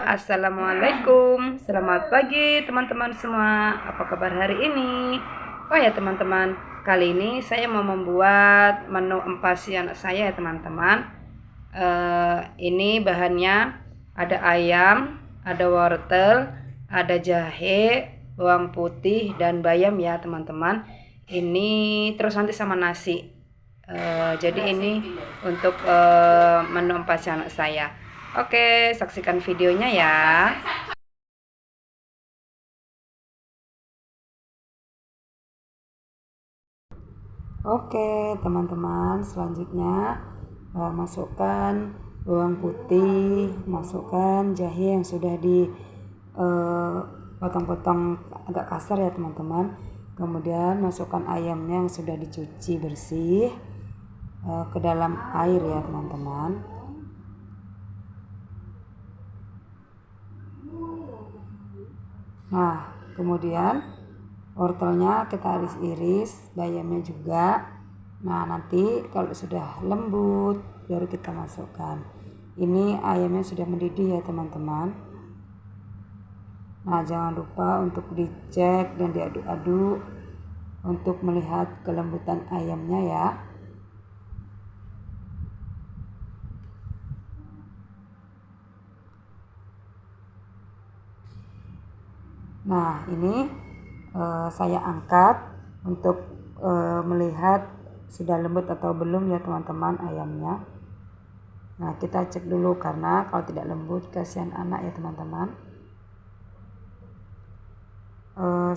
Assalamualaikum, selamat pagi teman-teman semua. Apa kabar hari ini? Oh ya teman-teman, kali ini saya mau membuat menu empasi anak saya ya teman-teman. Ini bahannya ada ayam, ada wortel, ada jahe, bawang putih dan bayam ya teman-teman. Ini terus nanti sama nasi. Jadi ini untuk menu empasi anak saya. Oke, saksikan videonya ya. Oke, teman-teman, selanjutnya masukkan bawang putih, masukkan jahe yang sudah potong-potong agak kasar ya teman-teman. Kemudian masukkan ayamnya yang sudah dicuci bersih ke dalam air ya teman-teman. Nah, kemudian wortelnya kita iris-iris, bayamnya juga. Nah, nanti kalau sudah lembut baru kita masukkan. Ini ayamnya sudah mendidih ya teman-teman. Nah, jangan lupa untuk dicek dan diaduk-aduk untuk melihat kelembutan ayamnya ya. Nah, ini saya angkat untuk melihat sudah lembut atau belum ya teman-teman ayamnya. Nah, kita cek dulu karena kalau tidak lembut kasihan anak ya teman-teman.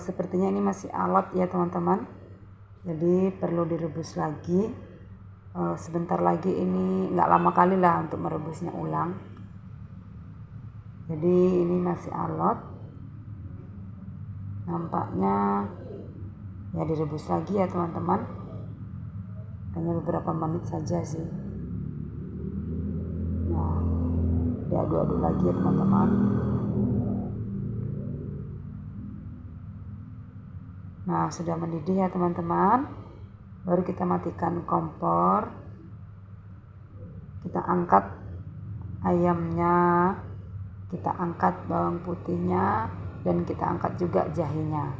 Sepertinya ini masih alot ya teman-teman. Jadi perlu direbus lagi. Sebentar lagi, ini nggak lama kali lah untuk merebusnya ulang. Jadi ini masih alot. Nampaknya ya direbus lagi ya teman-teman. Hanya beberapa menit saja sih. Nah, diaduk-aduk lagi ya teman-teman. Nah, sudah mendidih ya teman-teman. Baru kita matikan kompor. Kita angkat ayamnya, kita angkat bawang putihnya, dan kita angkat juga jahenya.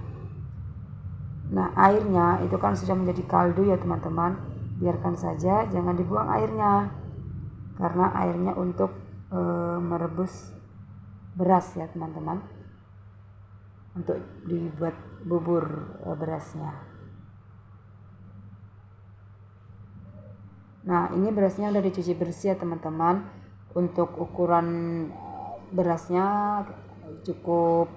Nah, airnya itu kan sudah menjadi kaldu ya teman-teman. Biarkan saja, jangan dibuang airnya. Karena airnya untuk merebus beras ya teman-teman. Untuk dibuat bubur berasnya. Nah, ini berasnya udah dicuci bersih ya teman-teman. Untuk ukuran berasnya cukup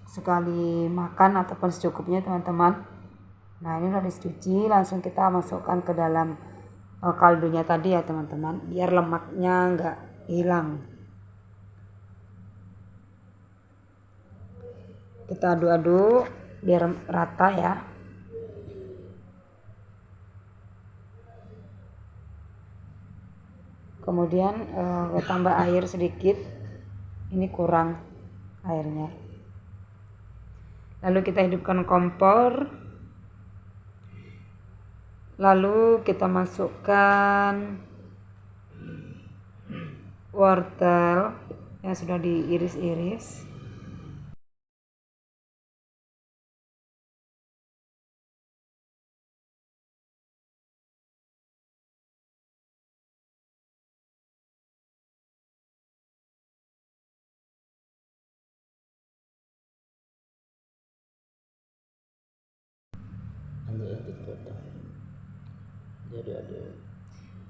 sekali makan ataupun secukupnya teman-teman. Nah, ini udah dicuci, langsung kita masukkan ke dalam kaldunya tadi ya teman-teman, biar lemaknya nggak hilang. Kita aduk-aduk biar rata ya. Kemudian tambah air sedikit. Ini kurang airnya. Lalu kita hidupkan kompor. Lalu kita masukkan wortel yang sudah diiris-iris.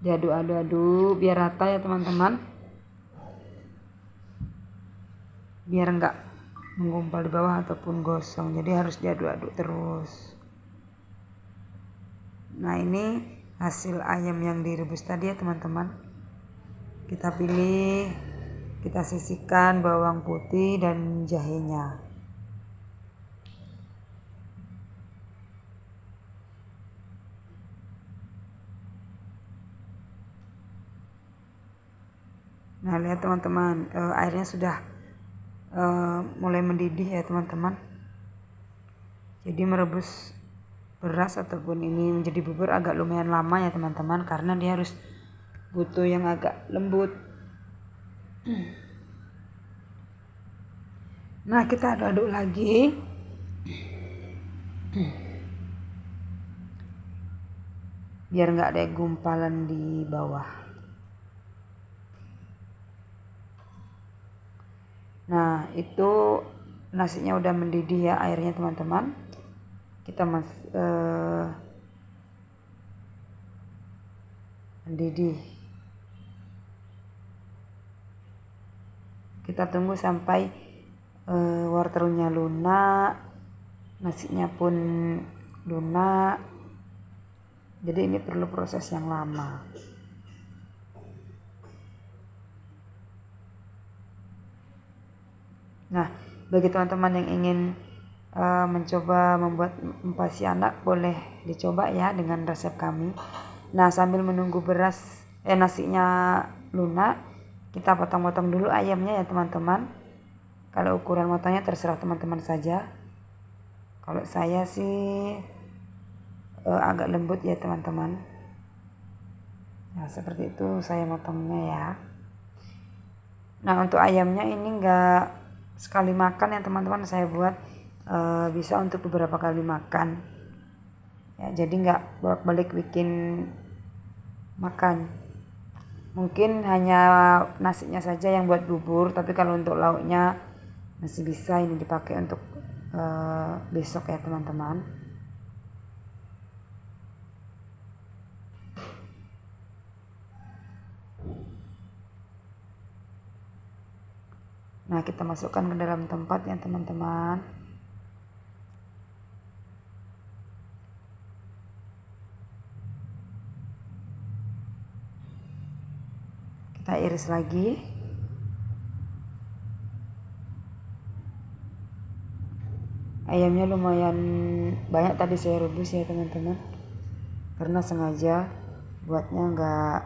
Diaduk-aduk biar rata ya teman-teman, biar enggak menggumpal di bawah ataupun gosong. Jadi harus diaduk-aduk terus. Nah, ini hasil ayam yang direbus tadi ya teman-teman. Kita pilih, kita sisihkan bawang putih dan jahenya. Nah, lihat teman-teman, airnya sudah mulai mendidih ya teman-teman. Jadi merebus beras ataupun ini menjadi bubur agak lumayan lama ya teman-teman, karena dia harus butuh yang agak lembut. Nah, kita aduk-aduk lagi. Biar nggak ada gumpalan di bawah. Nah, itu nasinya udah mendidih ya airnya teman-teman. Kita mendidih. Kita tunggu sampai wortelnya lunak, nasinya pun lunak. Jadi ini perlu proses yang lama. Nah, bagi teman-teman yang ingin mencoba membuat empasi anak, boleh dicoba ya dengan resep kami. Nah, sambil menunggu nasinya lunak, kita potong-potong dulu ayamnya ya teman-teman. Kalau ukuran potongnya terserah teman-teman saja. Kalau saya sih agak lembut ya teman-teman. Nah, seperti itu saya potongnya ya. Nah, untuk ayamnya ini enggak sekali makan ya teman-teman, saya buat bisa untuk beberapa kali makan ya, jadi enggak bolak-balik bikin makan. Mungkin hanya nasinya saja yang buat bubur, tapi kalau untuk lauknya masih bisa ini dipakai untuk besok ya teman-teman. Nah, kita masukkan ke dalam tempat ya teman-teman. Kita iris lagi. Ayamnya lumayan banyak tadi saya rebus ya teman-teman, karena sengaja buatnya enggak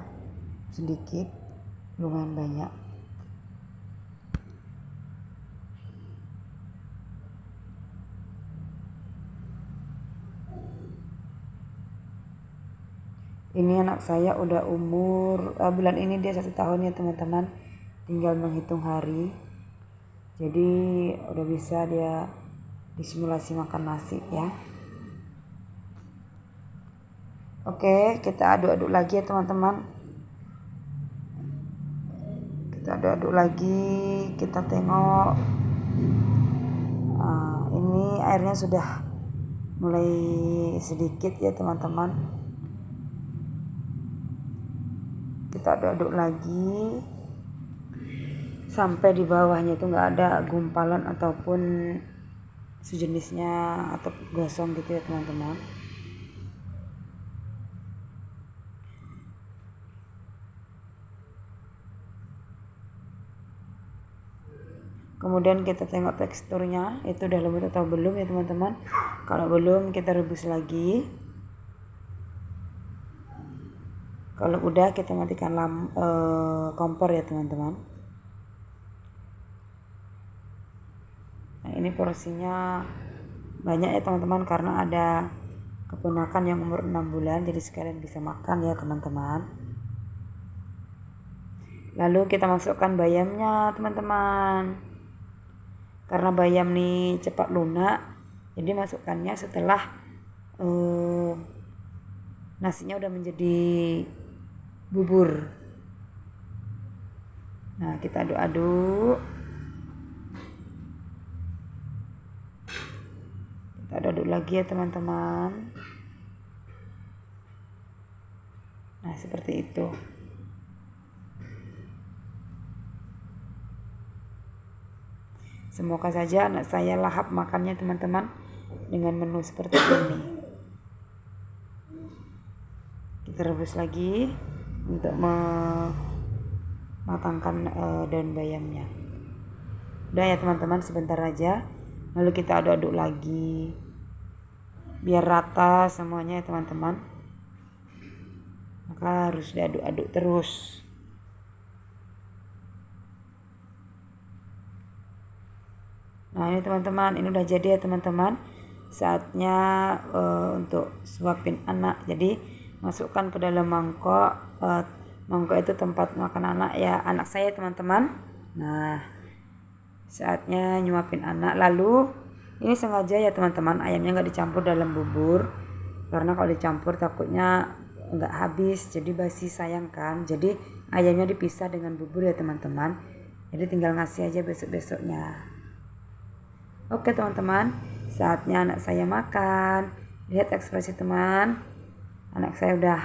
sedikit, lumayan banyak. Ini anak saya udah umur bulan ini dia 1 tahun ya teman-teman, tinggal menghitung hari. Jadi udah bisa dia disimulasi makan nasi ya. Oke, kita aduk-aduk lagi ya teman-teman. Kita aduk-aduk lagi, kita tengok. Ini airnya sudah mulai sedikit ya teman-teman. Kita aduk-aduk lagi sampai di bawahnya itu nggak ada gumpalan ataupun sejenisnya atau gosong gitu ya teman-teman. Kemudian kita tengok teksturnya itu udah lembut atau belum ya teman-teman. Kalau belum, kita rebus lagi. Kalau udah, kita matikan kompor ya teman-teman. Nah, ini porsinya banyak ya teman-teman, karena ada keponakan yang umur 6 bulan, jadi sekalian bisa makan ya teman-teman. Lalu kita masukkan bayamnya teman-teman. Karena bayam nih cepat lunak, jadi masukkannya setelah nasinya udah menjadi bubur. Nah, kita aduk-aduk. Kita aduk-aduk lagi ya teman-teman. Nah, seperti itu. Semoga saja anak saya lahap makannya teman-teman dengan menu seperti ini. Kita rebus lagi untuk mematangkan daun bayamnya. Udah ya teman-teman, sebentar aja. Lalu kita aduk-aduk lagi biar rata semuanya ya teman-teman. Maka harus diaduk-aduk terus. Nah, ini teman-teman, ini udah jadi ya teman-teman. Saatnya untuk suapin anak. Jadi masukkan ke dalam mangkok. Mangkok itu tempat makan anak ya, anak saya teman-teman. Nah, Saatnya nyuapin anak. Lalu ini sengaja ya teman-teman, ayamnya nggak dicampur dalam bubur, karena kalau dicampur takutnya nggak habis, jadi basi, sayang kan. Jadi ayamnya dipisah dengan bubur ya teman-teman, jadi tinggal ngasih aja besok-besoknya. Oke teman-teman, saatnya anak saya makan. Lihat ekspresi teman, anak saya udah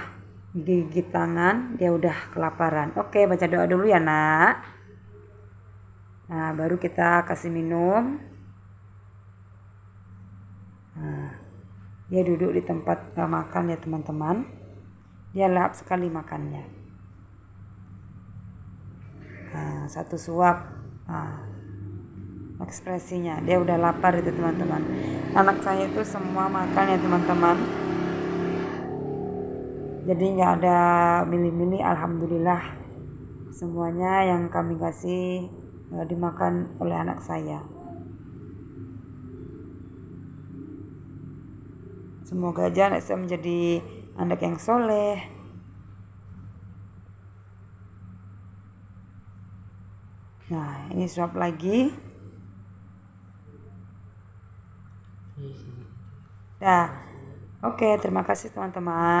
gigit tangan, dia udah kelaparan. Oke, baca doa dulu ya nak. Nah, baru kita kasih minum. Nah, dia duduk di tempat makan ya teman-teman. Dia lahap sekali makannya. Nah, satu suap. Nah, ekspresinya dia udah lapar itu teman-teman. Anak saya itu semua makan ya teman-teman, jadi nggak ada milih-milih. Alhamdulillah semuanya yang kami kasih dimakan oleh anak saya. Semoga aja anak saya menjadi anak yang soleh. Nah, ini suap lagi. Dah. Oke, terima kasih teman-teman.